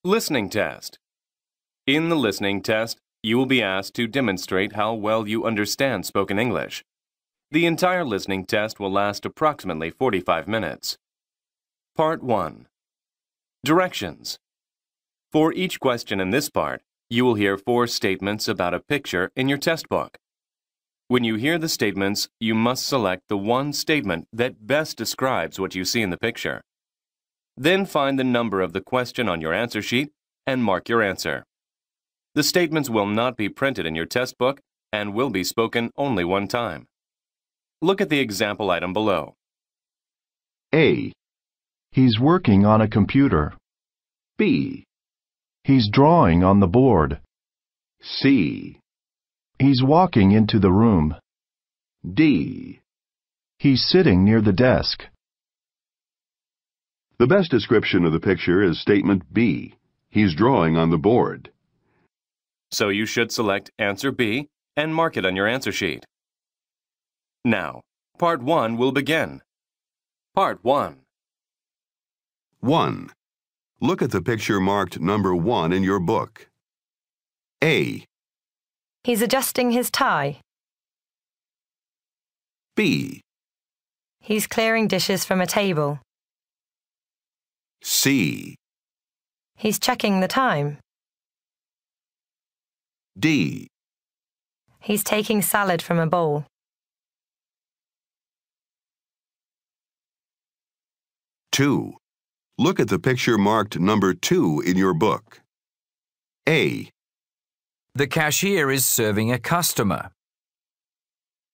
Listening test. In the listening test, you will be asked to demonstrate how well you understand spoken English. The entire listening test will last approximately 45 minutes. Part 1. Directions. For each question in this part, you will hear 4 statements about a picture in your test book. When you hear the statements, you must select the one statement that best describes what you see in the picture. Then find the number of the question on your answer sheet and mark your answer. The statements will not be printed in your test book and will be spoken only one time. Look at the example item below. A. He's working on a computer. B. He's drawing on the board. C. He's walking into the room. D. He's sitting near the desk. The best description of the picture is statement B. He's drawing on the board. So you should select answer B and mark it on your answer sheet. Now, Part 1 will begin. Part 1. 1. Look at the picture marked number 1 in your book. A. He's adjusting his tie. B. He's clearing dishes from a table. C. He's checking the time. D. He's taking salad from a bowl. Two. Look at the picture marked number 2 in your book. A. The cashier is serving a customer.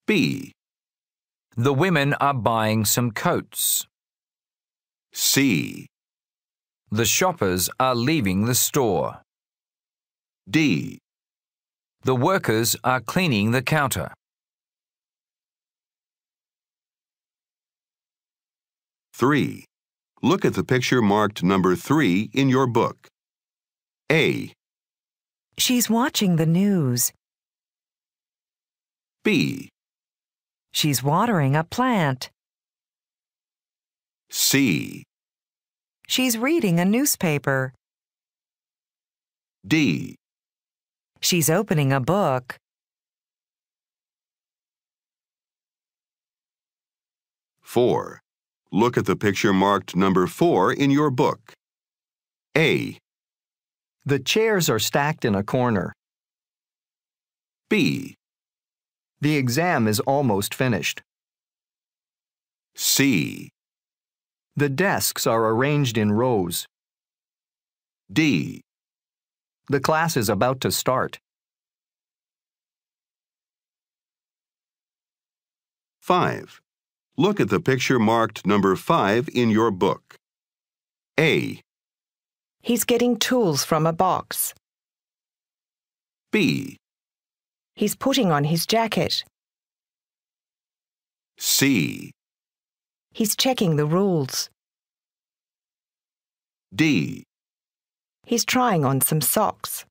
B. The women are buying some coats. C. The shoppers are leaving the store. D. The workers are cleaning the counter. 3. Look at the picture marked number 3 in your book. A. She's watching the news. B. She's watering a plant. C. She's reading a newspaper. D. She's opening a book. 4. Look at the picture marked number 4 in your book. A. The chairs are stacked in a corner. B. The exam is almost finished. C. The desks are arranged in rows. D. The class is about to start. 5. Look at the picture marked number 5 in your book. A. He's getting tools from a box. B. He's putting on his jacket. C. He's checking the rules. D. He's trying on some socks.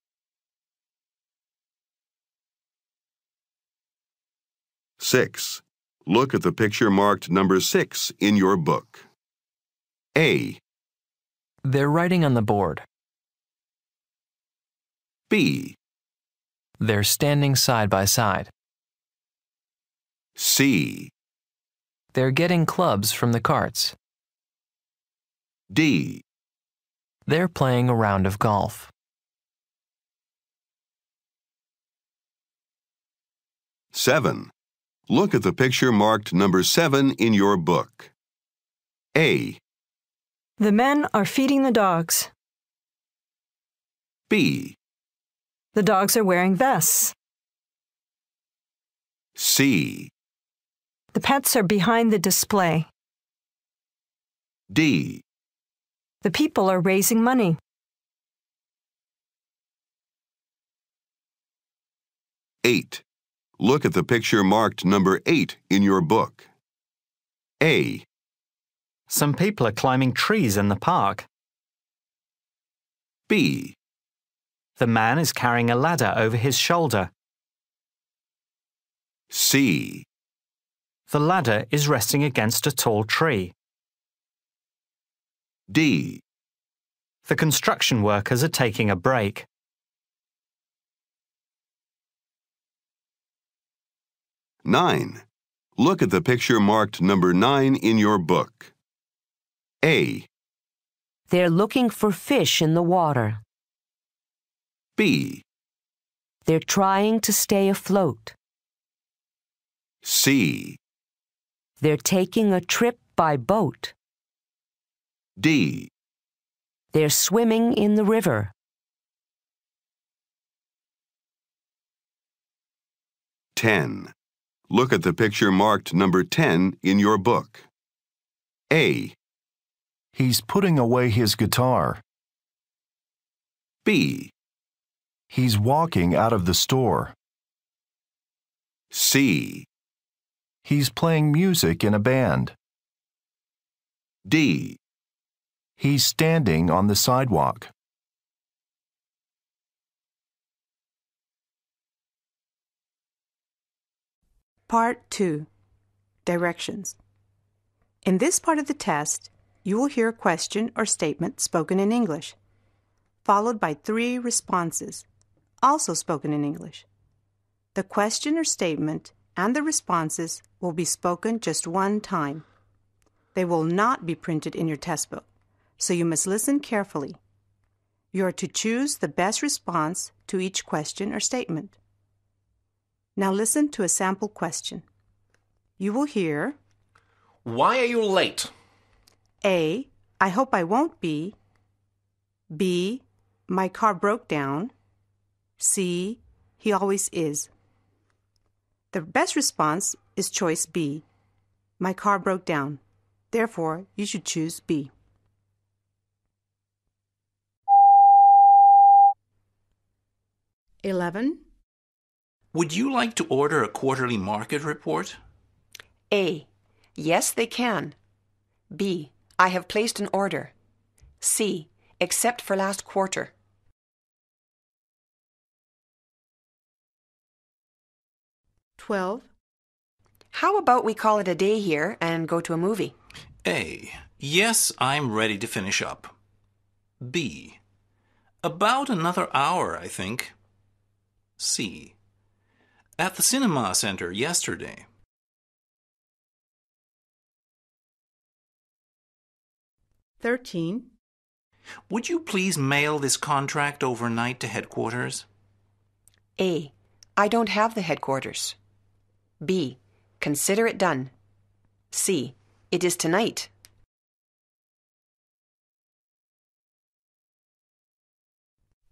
6. Look at the picture marked number 6 in your book. A. They're writing on the board. B. They're standing side by side. C. They're getting clubs from the carts. D. They're playing a round of golf. 7. Look at the picture marked number 7 in your book. A. The men are feeding the dogs. B. The dogs are wearing vests. C. The pets are behind the display. D. The people are raising money. 8. Look at the picture marked number 8 in your book. A. Some people are climbing trees in the park. B. The man is carrying a ladder over his shoulder. C. The ladder is resting against a tall tree. D. The construction workers are taking a break. 9. Look at the picture marked number 9 in your book. A. They're looking for fish in the water. B. They're trying to stay afloat. C. They're taking a trip by boat. D. They're swimming in the river. 10. Look at the picture marked number 10 in your book. A. He's putting away his guitar. B. He's walking out of the store. C. He's playing music in a band. D. He's standing on the sidewalk. Part 2. Directions. In this part of the test, you will hear a question or statement spoken in English, followed by 3 responses, also spoken in English. The question or statement and the responses will be spoken just one time. They will not be printed in your test book, so you must listen carefully. You are to choose the best response to each question or statement. Now listen to a sample question. You will hear, Why are you late? A. I hope I won't be. B. My car broke down. C. He always is. The best response is choice B. My car broke down. Therefore, you should choose B. (11) Would you like to order a quarterly market report? A. Yes, they can. B. I have placed an order. C. Except for last quarter. 12. How about we call it a day here and go to a movie? A. Yes, I'm ready to finish up. B. About another hour, I think. C. At the cinema center yesterday. 13. Would you please mail this contract overnight to headquarters? A. I don't have the headquarters. B. Consider it done. C. It is tonight.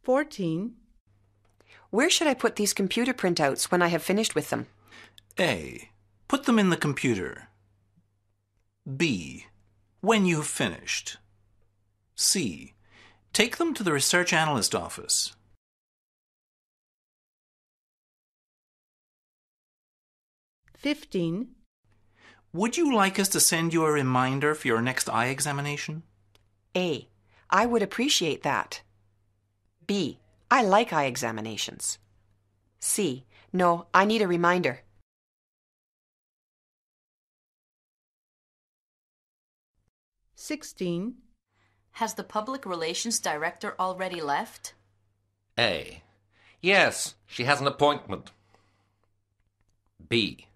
14. Where should I put these computer printouts when I have finished with them? A. Put them in the computer. B. When you've finished. C. Take them to the research analyst office. 15. Would you like us to send you a reminder for your next eye examination? A. I would appreciate that. B. I like eye examinations. C. No, I need a reminder. 16. Has the public relations director already left? A. Yes, she has an appointment. B.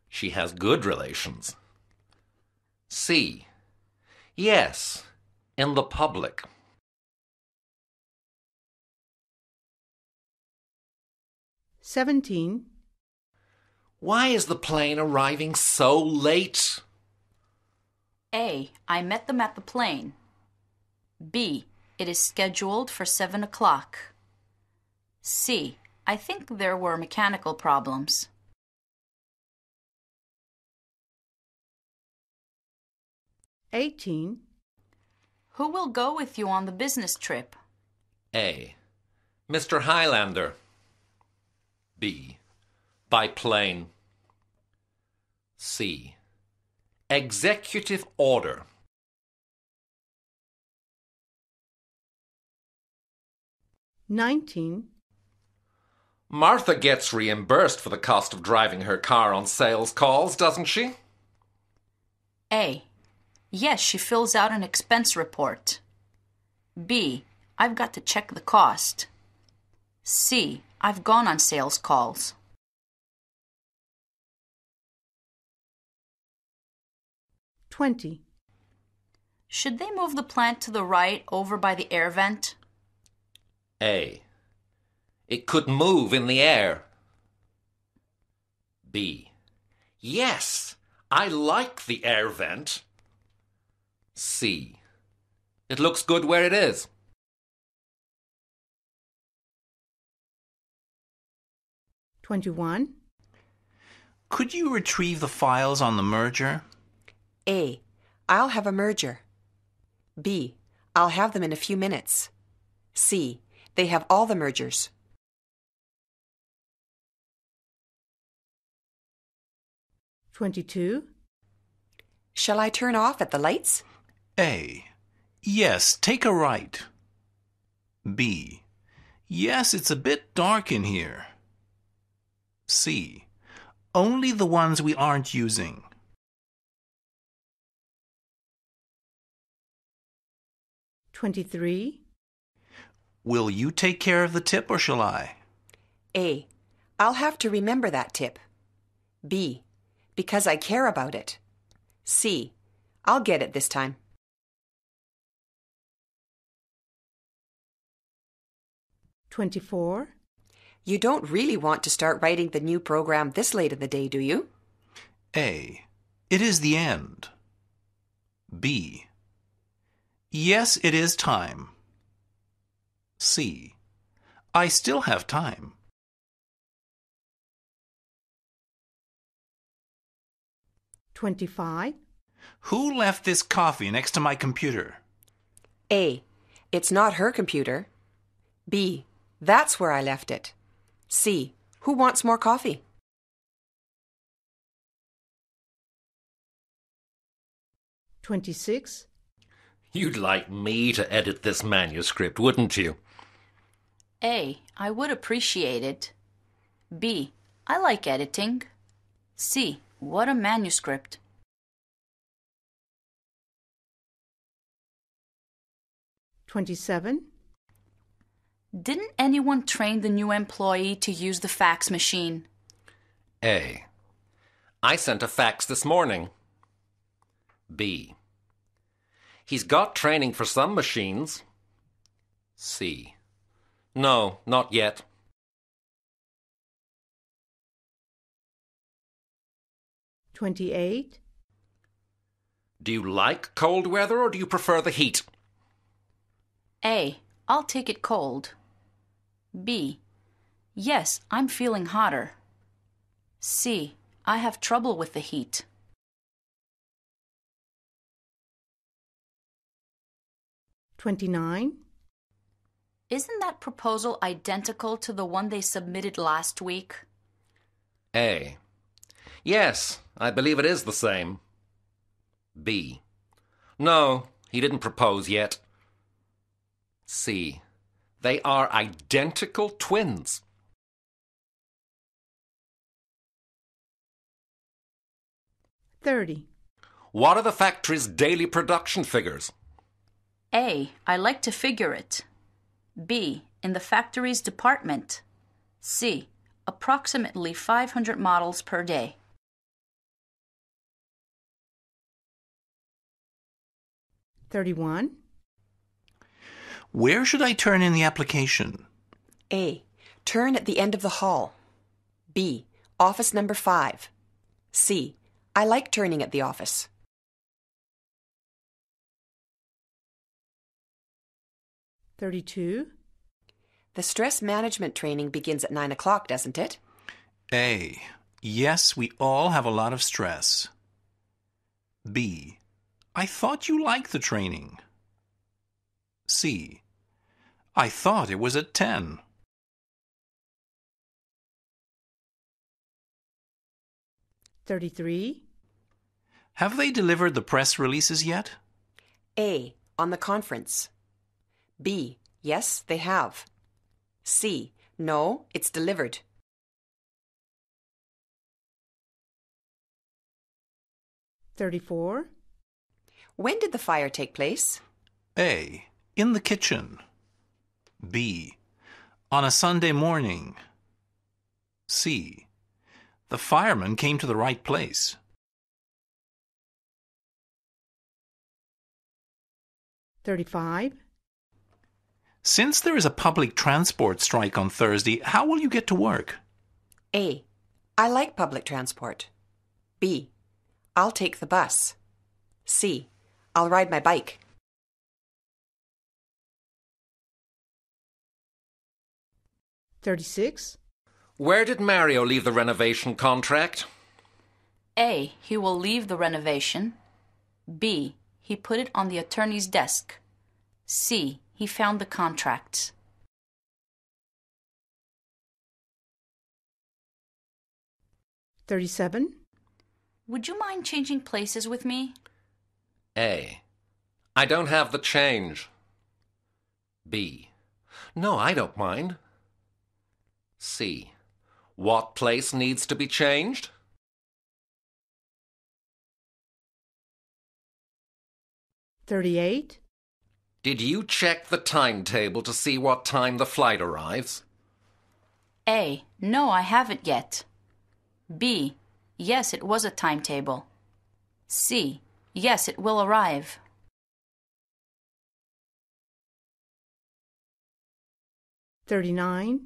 She has good relations. C. Yes, in the public. 17. Why is the plane arriving so late? A. I met them at the plane. B. It is scheduled for 7 o'clock. C. I think there were mechanical problems. 18. Who will go with you on the business trip? A. Mr. Highlander. B. By plane. C. Executive order. 19. Martha gets reimbursed for the cost of driving her car on sales calls, doesn't she? A. Yes, she fills out an expense report. B. I've got to check the cost. C. I've gone on sales calls. $20. Should they move the plant to the right over by the air vent? A. It could move in the air. B. Yes, I like the air vent. C. It looks good where it is. $21. Could you retrieve the files on the merger? A. I'll have a merger. B. I'll have them in a few minutes. C. They have all the mergers. $22. Shall I turn off at the lights? A. Yes, take a right. B. Yes, it's a bit dark in here. C. Only the ones we aren't using. $23. Will you take care of the tip or shall I? A. I'll have to remember that tip. B. Because I care about it. C. I'll get it this time. $24. You don't really want to start writing the new program this late in the day, do you? A. It is the end. B. Yes, it is time. C. I still have time. $25. Who left this coffee next to my computer? A. It's not her computer. B. That's where I left it. C. Who wants more coffee? $26. You'd like me to edit this manuscript, wouldn't you? A. I would appreciate it. B. I like editing. C. What a manuscript. $27. Didn't anyone train the new employee to use the fax machine? A. I sent a fax this morning. B. He's got training for some machines. C. No, not yet. $28. Do you like cold weather or do you prefer the heat? A. I'll take it cold. B. Yes, I'm feeling hotter. C. I have trouble with the heat. $29. Isn't that proposal identical to the one they submitted last week? A. Yes, I believe it is the same. B. No, he didn't propose yet. C. They are identical twins. $30. What are the factory's daily production figures? A. I like to figure it. B. In the factory's department. C. Approximately 500 models per day. $31. Where should I turn in the application? A. Turn at the end of the hall. B. Office number 5. C. I like turning at the office. $32. The stress management training begins at 9 o'clock, doesn't it? A. Yes, we all have a lot of stress. B. I thought you liked the training. C. I thought it was at 10. $33. Have they delivered the press releases yet? A. On the conference. B. Yes, they have. C. No, it's delivered. $34. When did the fire take place? A. In the kitchen. B. On a Sunday morning. C. The fireman came to the right place. Since there is a public transport strike on Thursday, how will you get to work? A. I like public transport. B. I'll take the bus. C. I'll ride my bike. 36. Where did Mario leave the renovation contract? A. He will leave the renovation. B. He put it on the attorney's desk. C. He found the contracts. 37. Would you mind changing places with me? A. I don't have the change. B. No, I don't mind. C. What place needs to be changed? 38. Did you check the timetable to see what time the flight arrives? A. No, I haven't yet. B. Yes, it was a timetable. C. Yes, it will arrive. 39.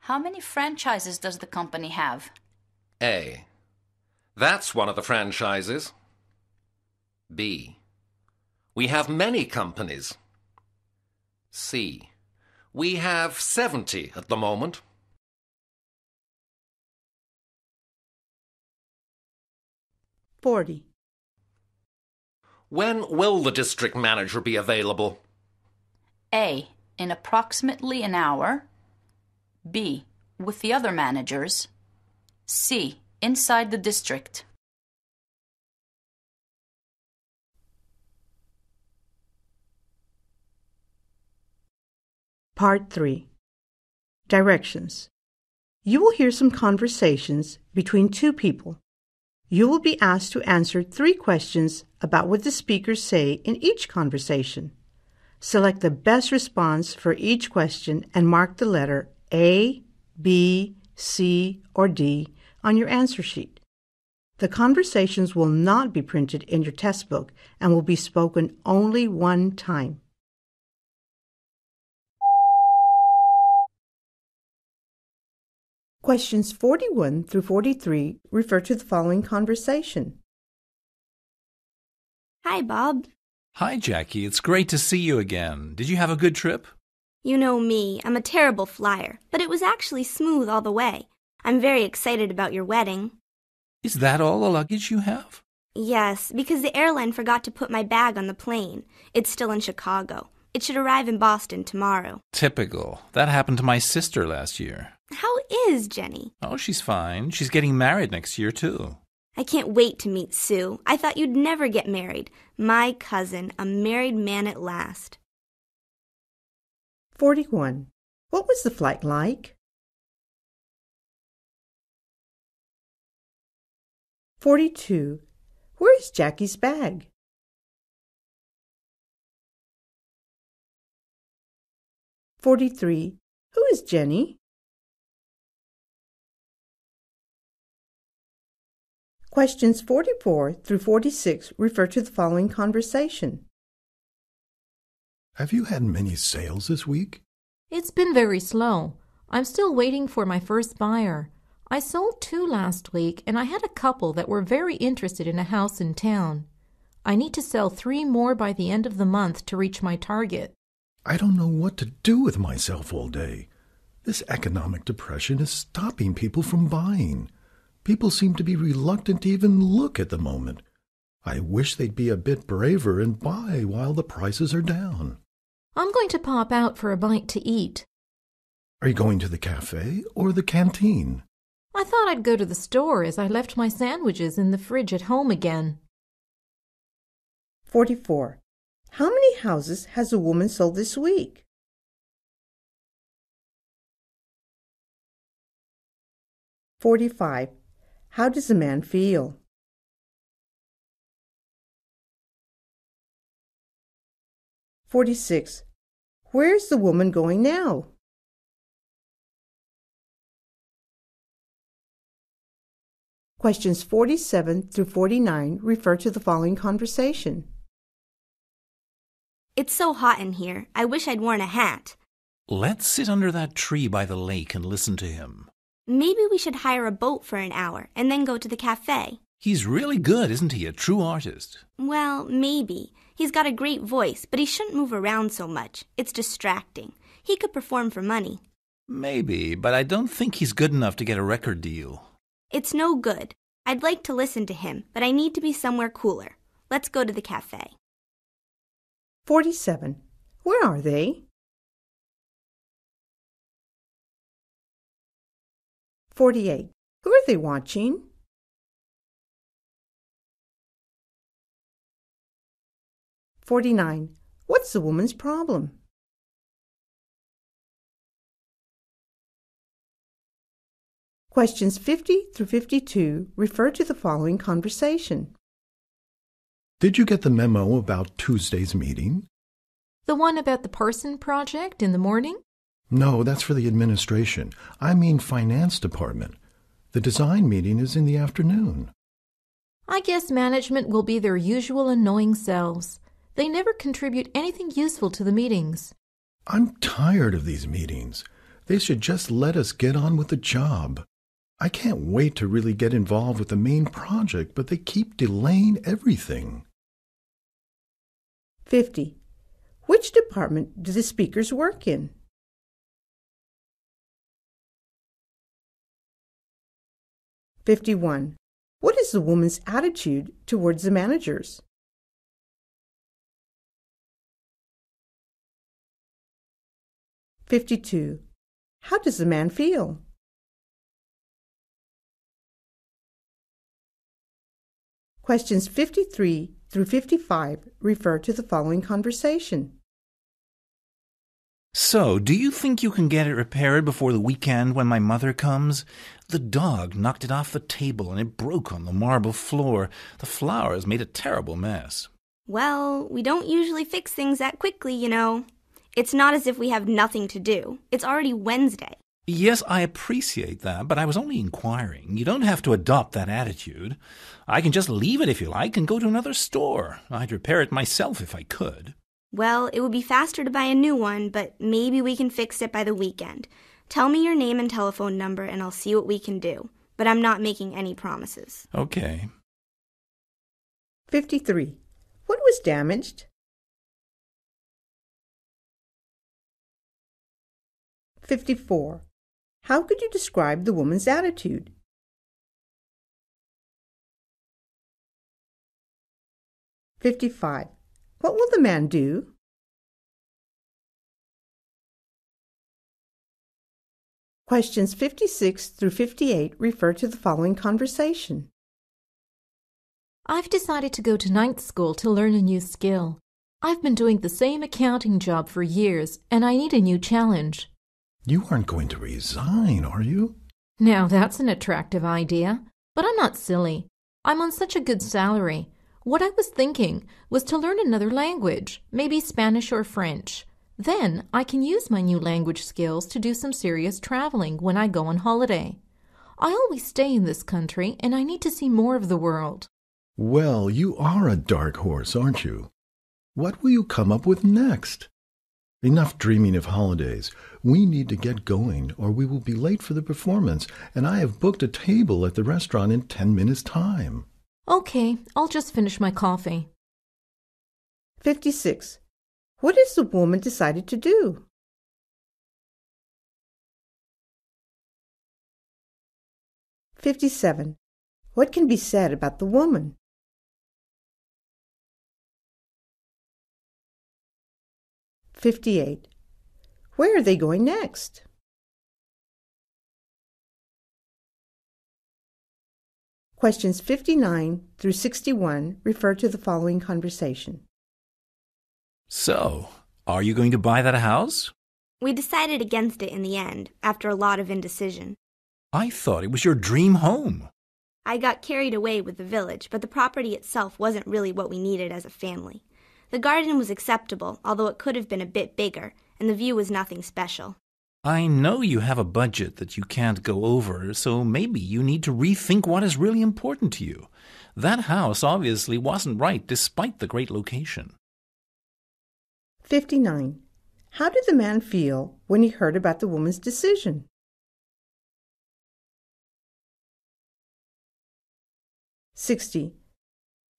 How many franchises does the company have? A. That's one of the franchises. B. We have many companies. C. We have 70 at the moment. 40. When will the district manager be available? A. In approximately an hour. B. With the other managers. C. Inside the district. 3. Directions. You will hear some conversations between two people. You will be asked to answer 3 questions about what the speakers say in each conversation. Select the best response for each question and mark the letter A, B, C, or D on your answer sheet. The conversations will not be printed in your test book and will be spoken only one time. Questions 41 through 43 refer to the following conversation. Hi, Bob. Hi, Jackie. It's great to see you again. Did you have a good trip? You know me, I'm a terrible flyer, but it was actually smooth all the way. I'm very excited about your wedding. Is that all the luggage you have? Yes, because the airline forgot to put my bag on the plane. It's still in Chicago. It should arrive in Boston tomorrow. Typical. That happened to my sister last year. How is Jenny? Oh, she's fine. She's getting married next year, too. I can't wait to meet Sue. I thought you'd never get married. My cousin, a married man at last. 41. What was the flight like? 42. Where is Jackie's bag? 43. Who is Jenny? Questions 44 through 46 refer to the following conversation. Have you had many sales this week? It's been very slow. I'm still waiting for my first buyer. I sold 2 last week, and I had a couple that were very interested in a house in town. I need to sell 3 more by the end of the month to reach my target. I don't know what to do with myself all day. This economic depression is stopping people from buying. People seem to be reluctant to even look at the moment. I wish they'd be a bit braver and buy while the prices are down. I'm going to pop out for a bite to eat. Are you going to the cafe or the canteen? I thought I'd go to the store as I left my sandwiches in the fridge at home again. 44. How many houses has a woman sold this week? 45. How does a man feel? 46. Where's the woman going now? Questions 47 through 49 refer to the following conversation. It's so hot in here. I wish I'd worn a hat. Let's sit under that tree by the lake and listen to him. Maybe we should hire a boat for an hour and then go to the cafe. He's really good, isn't he? A true artist. Well, maybe. He's got a great voice, but he shouldn't move around so much. It's distracting. He could perform for money. Maybe, but I don't think he's good enough to get a record deal. It's no good. I'd like to listen to him, but I need to be somewhere cooler. Let's go to the cafe. 47. Where are they? 48. Who are they watching? 49. What's the woman's problem? Questions 50 through 52 refer to the following conversation. Did you get the memo about Tuesday's meeting? The one about the Parson project in the morning? No, that's for the administration. I mean finance department. The design meeting is in the afternoon. I guess management will be their usual annoying selves. They never contribute anything useful to the meetings. I'm tired of these meetings. They should just let us get on with the job. I can't wait to really get involved with the main project, but they keep delaying everything. 50. Which department do the speakers work in? 51. What is the woman's attitude towards the managers? 52. How does the man feel? 53 through 55 refer to the following conversation. So, do you think you can get it repaired before the weekend when my mother comes? The dog knocked it off the table and it broke on the marble floor. The flowers made a terrible mess. Well, we don't usually fix things that quickly, you know. It's not as if we have nothing to do. It's already Wednesday. Yes, I appreciate that, but I was only inquiring. You don't have to adopt that attitude. I can just leave it if you like and go to another store. I'd repair it myself if I could. Well, it would be faster to buy a new one, but maybe we can fix it by the weekend. Tell me your name and telephone number and I'll see what we can do. But I'm not making any promises. Okay. 53. What was damaged? 54. How could you describe the woman's attitude? 55. What will the man do? 56 through 58 refer to the following conversation. I've decided to go to night school to learn a new skill. I've been doing the same accounting job for years, and I need a new challenge. You aren't going to resign, are you? Now that's an attractive idea, but I'm not silly. I'm on such a good salary. What I was thinking was to learn another language, maybe Spanish or French. Then I can use my new language skills to do some serious traveling when I go on holiday. I always stay in this country, and I need to see more of the world. Well, you are a dark horse, aren't you? What will you come up with next? Enough dreaming of holidays. We need to get going, or we will be late for the performance, and I have booked a table at the restaurant in 10 minutes' time. Okay, I'll just finish my coffee. 56. What has the woman decided to do? 57. What can be said about the woman? 58. Where are they going next? 59 through 61 refer to the following conversation. So, are you going to buy that house? We decided against it in the end, after a lot of indecision. I thought it was your dream home. I got carried away with the village, but the property itself wasn't really what we needed as a family. The garden was acceptable, although it could have been a bit bigger, and the view was nothing special. I know you have a budget that you can't go over, so maybe you need to rethink what is really important to you. That house obviously wasn't right despite the great location. 59. How did the man feel when he heard about the woman's decision? (60)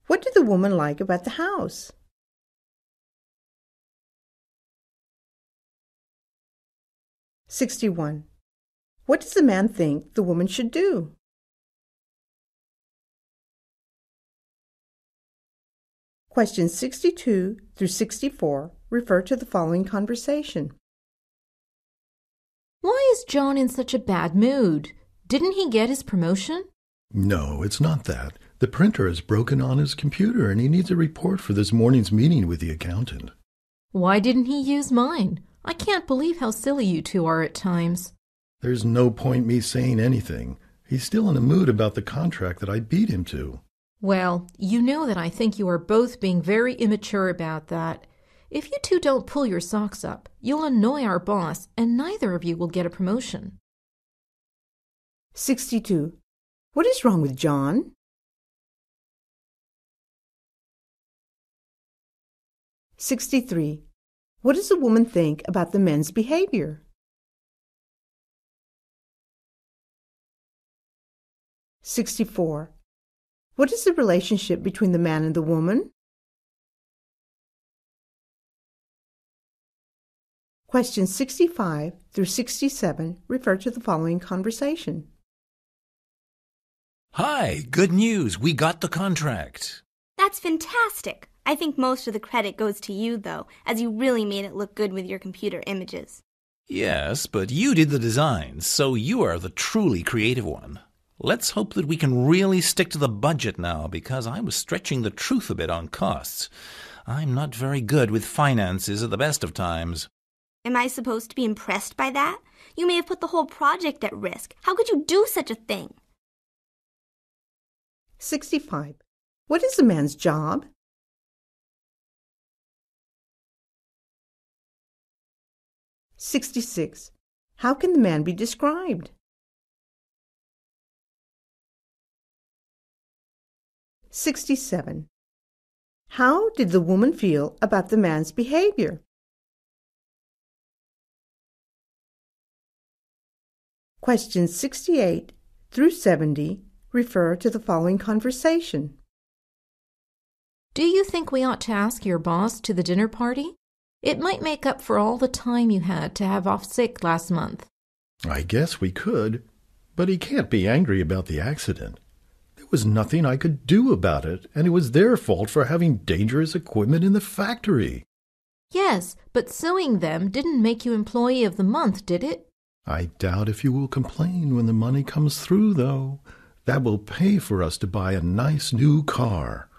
What did the woman like about the house? (61) What does the man think the woman should do? Questions 62 through 64 refer to the following conversation. Why is John in such a bad mood? Didn't he get his promotion? No, it's not that. The printer has broken on his computer and he needs a report for this morning's meeting with the accountant. Why didn't he use mine? I can't believe how silly you two are at times. There's no point me saying anything. He's still in a mood about the contract that I beat him to. Well, you know that I think you are both being very immature about that. If you two don't pull your socks up, you'll annoy our boss and neither of you will get a promotion. 62. What is wrong with John? 63. What does the woman think about the men's behavior? 64. What is the relationship between the man and the woman? Questions 65 through 67 refer to the following conversation. Hi, good news. We got the contract. That's fantastic. I think most of the credit goes to you, though, as you really made it look good with your computer images. Yes, but you did the designs, so you are the truly creative one. Let's hope that we can really stick to the budget now, because I was stretching the truth a bit on costs. I'm not very good with finances at the best of times. Am I supposed to be impressed by that? You may have put the whole project at risk. How could you do such a thing? 65. What is the man's job? 66. How can the man be described? 67. How did the woman feel about the man's behavior? Questions 68 through 70 refer to the following conversation. Do you think we ought to ask your boss to the dinner party? It might make up for all the time you had to have off sick last month. I guess we could, but he can't be angry about the accident. There was nothing I could do about it, and it was their fault for having dangerous equipment in the factory. Yes, but suing them didn't make you Employee of the Month, did it? I doubt if you will complain when the money comes through, though. That will pay for us to buy a nice new car.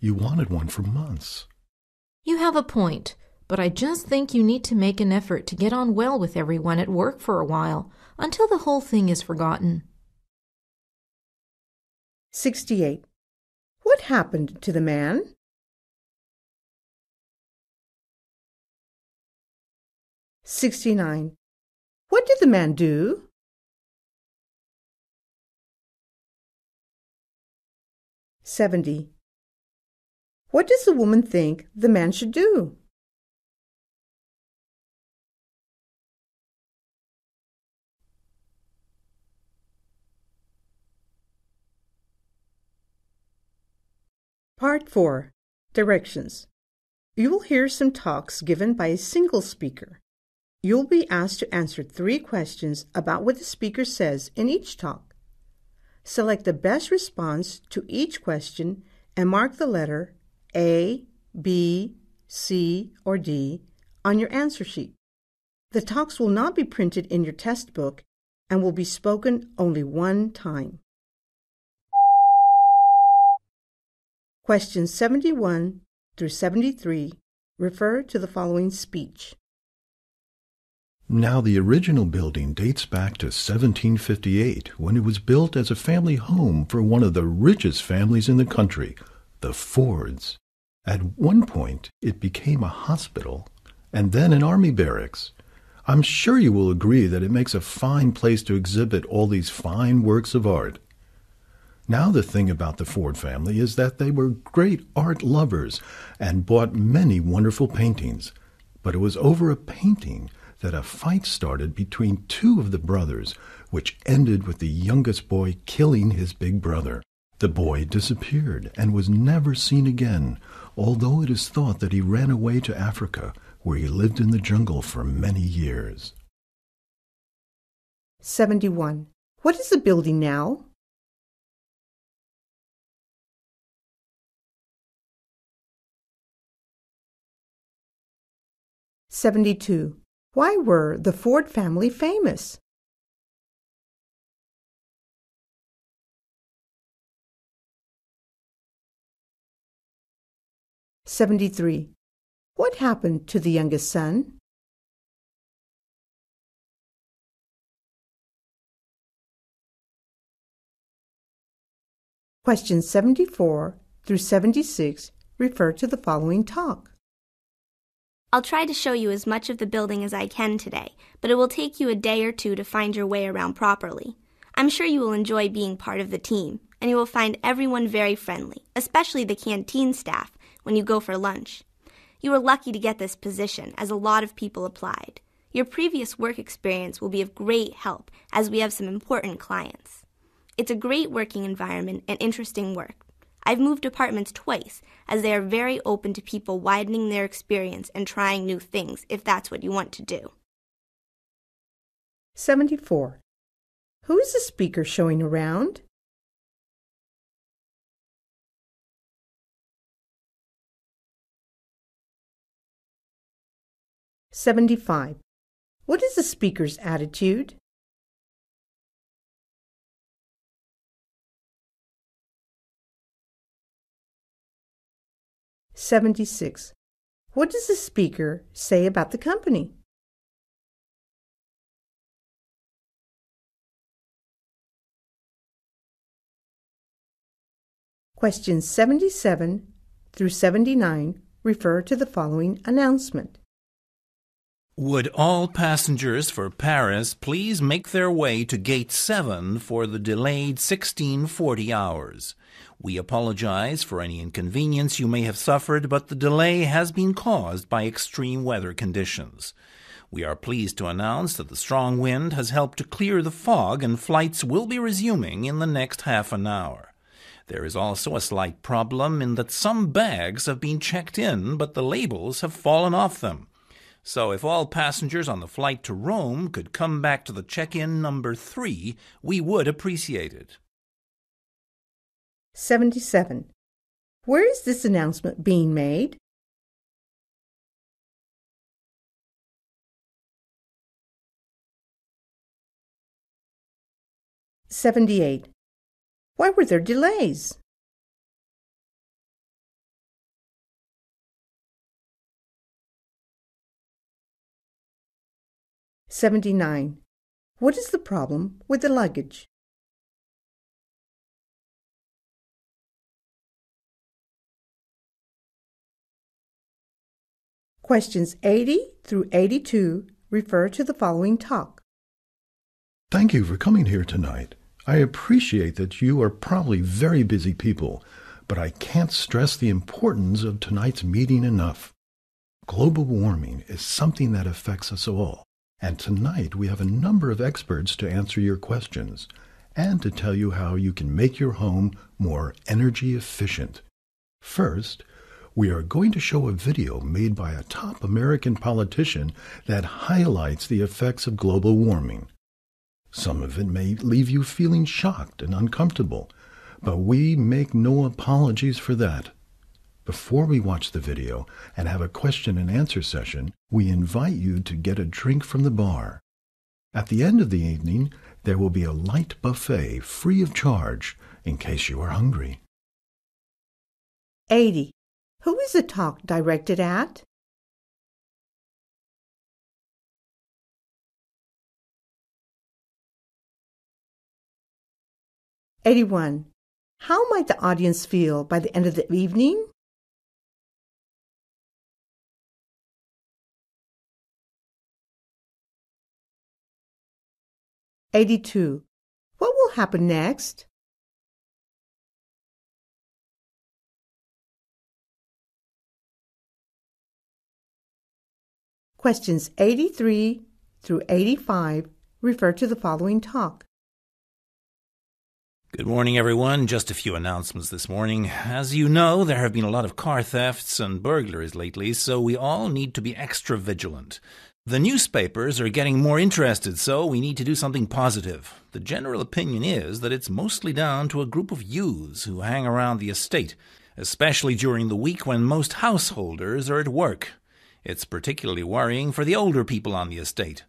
You wanted one for months. You have a point, but I just think you need to make an effort to get on well with everyone at work for a while, until the whole thing is forgotten. 68. What happened to the man? 69. What did the man do? 70. What does the woman think the man should do? Part 4. Directions. You will hear some talks given by a single speaker. You will be asked to answer 3 questions about what the speaker says in each talk. Select the best response to each question and mark the letter A, B, C, or D on your answer sheet. The talks will not be printed in your test book and will be spoken only one time. Questions 71 through 73 refer to the following speech. Now, the original building dates back to 1758, when it was built as a family home for one of the richest families in the country, the Fords. At one point, it became a hospital and then an army barracks. I'm sure you will agree that it makes a fine place to exhibit all these fine works of art. Now the thing about the Ford family is that they were great art lovers and bought many wonderful paintings. But it was over a painting that a fight started between two of the brothers, which ended with the youngest boy killing his big brother. The boy disappeared and was never seen again, although it is thought that he ran away to Africa, where he lived in the jungle for many years. 71. What is the building now? (72) Why were the Ford family famous? (73) What happened to the youngest son? Questions 74 through 76 refer to the following talk. I'll try to show you as much of the building as I can today, but it will take you a day or two to find your way around properly. I'm sure you will enjoy being part of the team, and you will find everyone very friendly, especially the canteen staff, when you go for lunch. You were lucky to get this position, as a lot of people applied. Your previous work experience will be of great help, as we have some important clients. It's a great working environment and interesting work. I've moved departments twice, as they are very open to people widening their experience and trying new things, if that's what you want to do. 74. Who is the speaker showing around? (75) What is the speaker's attitude? (76) What does the speaker say about the company? Questions 77 through 79 refer to the following announcement. Would all passengers for Paris please make their way to Gate 7 for the delayed 1640 hours? We apologize for any inconvenience you may have suffered, but the delay has been caused by extreme weather conditions. We are pleased to announce that the strong wind has helped to clear the fog and flights will be resuming in the next half an hour. There is also a slight problem in that some bags have been checked in, but the labels have fallen off them. So if all passengers on the flight to Rome could come back to the check-in number 3, we would appreciate it. 77. Where is this announcement being made? (78) Why were there delays? (79) What is the problem with the luggage? Questions 80 through 82 refer to the following talk. Thank you for coming here tonight. I appreciate that you are probably very busy people, but I can't stress the importance of tonight's meeting enough. Global warming is something that affects us all, and tonight we have a number of experts to answer your questions and to tell you how you can make your home more energy efficient. First, we are going to show a video made by a top American politician that highlights the effects of global warming. Some of it may leave you feeling shocked and uncomfortable, but we make no apologies for that. Before we watch the video and have a question and answer session, we invite you to get a drink from the bar. At the end of the evening, there will be a light buffet free of charge in case you are hungry. 80. Who is the talk directed at? (81) How might the audience feel by the end of the evening? 82. What will happen next? Questions 83 through 85 refer to the following talk. Good morning, everyone. Just a few announcements this morning. As you know, there have been a lot of car thefts and burglaries lately, so we all need to be extra vigilant. The newspapers are getting more interested, so we need to do something positive. The general opinion is that it's mostly down to a group of youths who hang around the estate, especially during the week when most householders are at work. It's particularly worrying for the older people on the estate.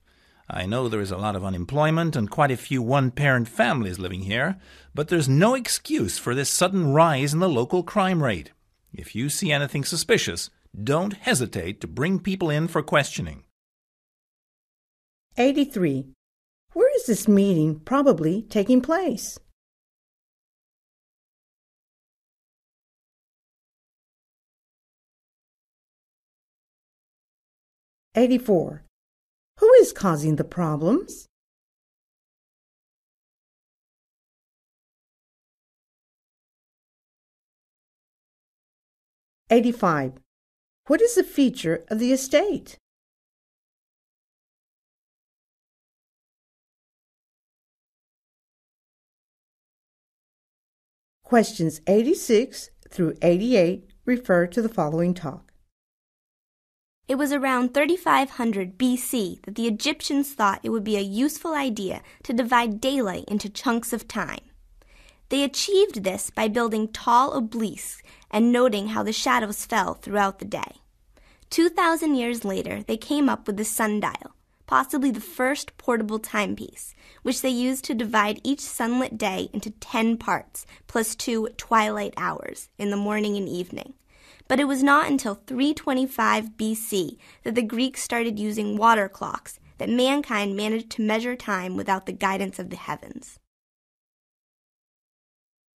I know there is a lot of unemployment and quite a few one-parent families living here, but there's no excuse for this sudden rise in the local crime rate. If you see anything suspicious, don't hesitate to bring people in for questioning. 83. Where is this meeting probably taking place? '84. Who is causing the problems? '85. What is the feature of the estate? Questions 86 through 88 refer to the following talk. It was around 3500 BC that the Egyptians thought it would be a useful idea to divide daylight into chunks of time. They achieved this by building tall obelisks and noting how the shadows fell throughout the day. 2,000 years later, they came up with the sundial, possibly the first portable timepiece, which they used to divide each sunlit day into 10 parts, plus 2 twilight hours in the morning and evening. But it was not until 325 BC that the Greeks started using water clocks that mankind managed to measure time without the guidance of the heavens.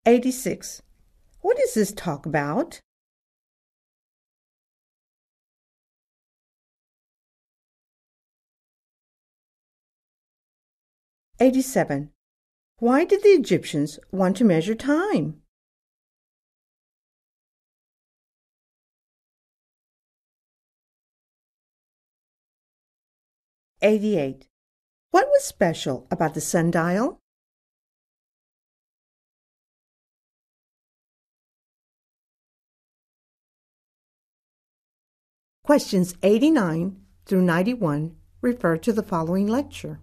86. What is this talk about? '87. Why did the Egyptians want to measure time? '88. What was special about the sundial? Questions 89 through 91 refer to the following lecture.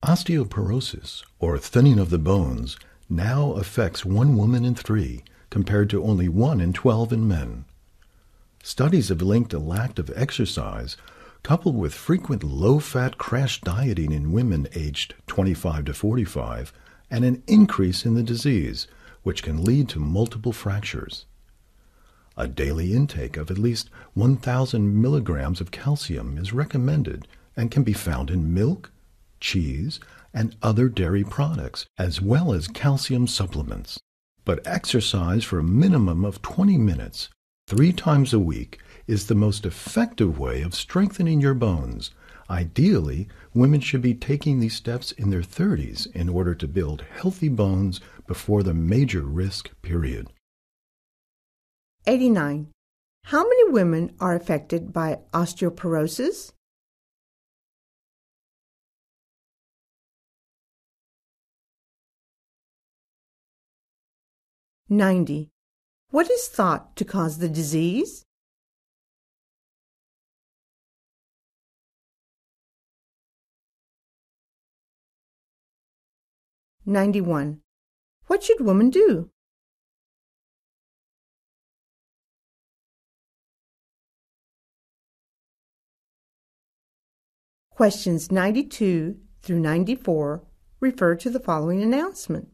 Osteoporosis, or thinning of the bones, now affects 1 woman in 3, compared to only 1 in 12 in men. Studies have linked a lack of exercise, coupled with frequent low-fat crash dieting in women aged 25 to 45, and an increase in the disease, which can lead to multiple fractures. A daily intake of at least 1,000 milligrams of calcium is recommended and can be found in milk, cheese, and other dairy products, as well as calcium supplements. But exercise for a minimum of 20 minutes, 3 times a week, is the most effective way of strengthening your bones. Ideally, women should be taking these steps in their 30s in order to build healthy bones before the major risk period. 89. How many women are affected by osteoporosis? '90. What is thought to cause the disease? '91. What should women do? Questions 92 through 94 refer to the following announcement.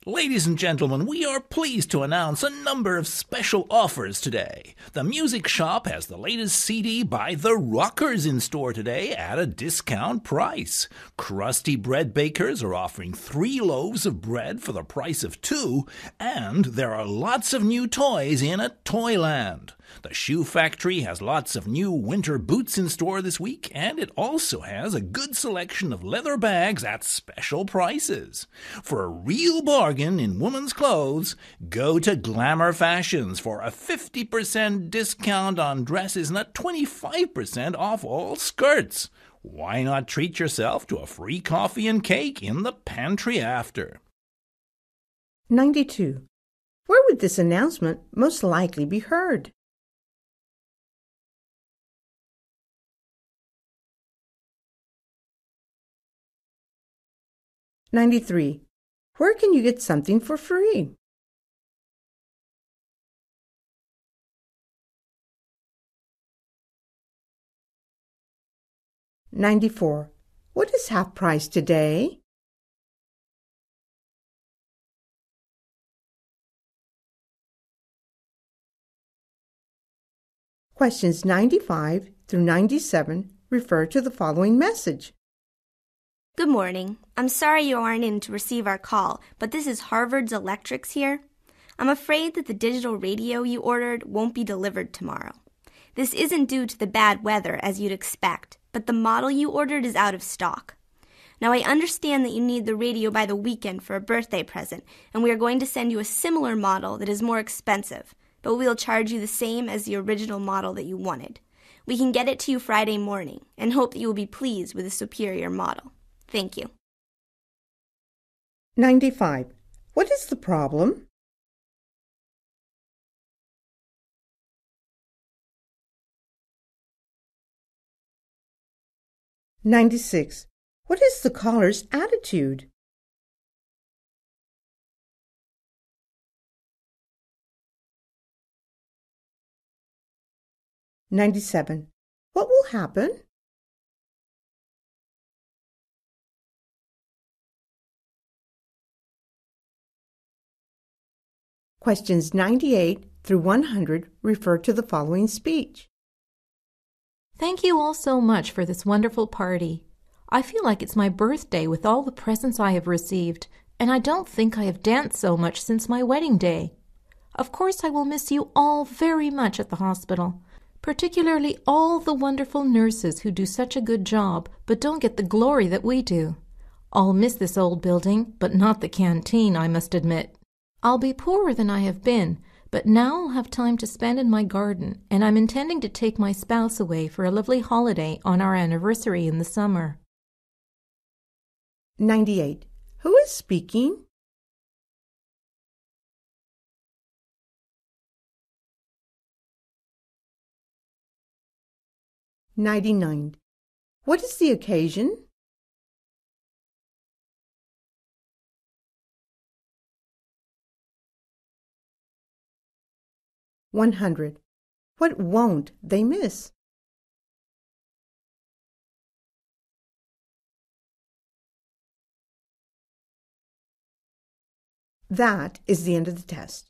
Ladies and gentlemen, we are pleased to announce a number of special offers today. The Music Shop has the latest CD by The Rockers in store today at a discount price. Krusty Bread Bakers are offering 3 loaves of bread for the price of 2, and there are lots of new toys in at Toyland. The shoe factory has lots of new winter boots in store this week, and it also has a good selection of leather bags at special prices. For a real bargain in women's clothes, go to Glamour Fashions for a 50% discount on dresses and a 25% off all skirts. Why not treat yourself to a free coffee and cake in the pantry after? 92. Where would this announcement most likely be heard? 93. Where can you get something for free? 94. What is half price today? 95 through 97 refer to the following message. Good morning. I'm sorry you aren't in to receive our call, but this is Harvard's Electrics here. I'm afraid that the digital radio you ordered won't be delivered tomorrow. This isn't due to the bad weather, as you'd expect, but the model you ordered is out of stock. Now, I understand that you need the radio by the weekend for a birthday present, and we are going to send you a similar model that is more expensive, but we'll charge you the same as the original model that you wanted. We can get it to you Friday morning, and hope that you will be pleased with the superior model. Thank you. 95. What is the problem? 96. What is the caller's attitude? 97. What will happen? 98 through 100 refer to the following speech. Thank you all so much for this wonderful party. I feel like it's my birthday with all the presents I have received, and I don't think I have danced so much since my wedding day. Of course, I will miss you all very much at the hospital, particularly all the wonderful nurses who do such a good job but don't get the glory that we do. I'll miss this old building, but not the canteen, I must admit. I'll be poorer than I have been, but now I'll have time to spend in my garden, and I'm intending to take my spouse away for a lovely holiday on our anniversary in the summer. 98. Who is speaking? 99. What is the occasion? 100. What won't they miss? 'That is the end of the test.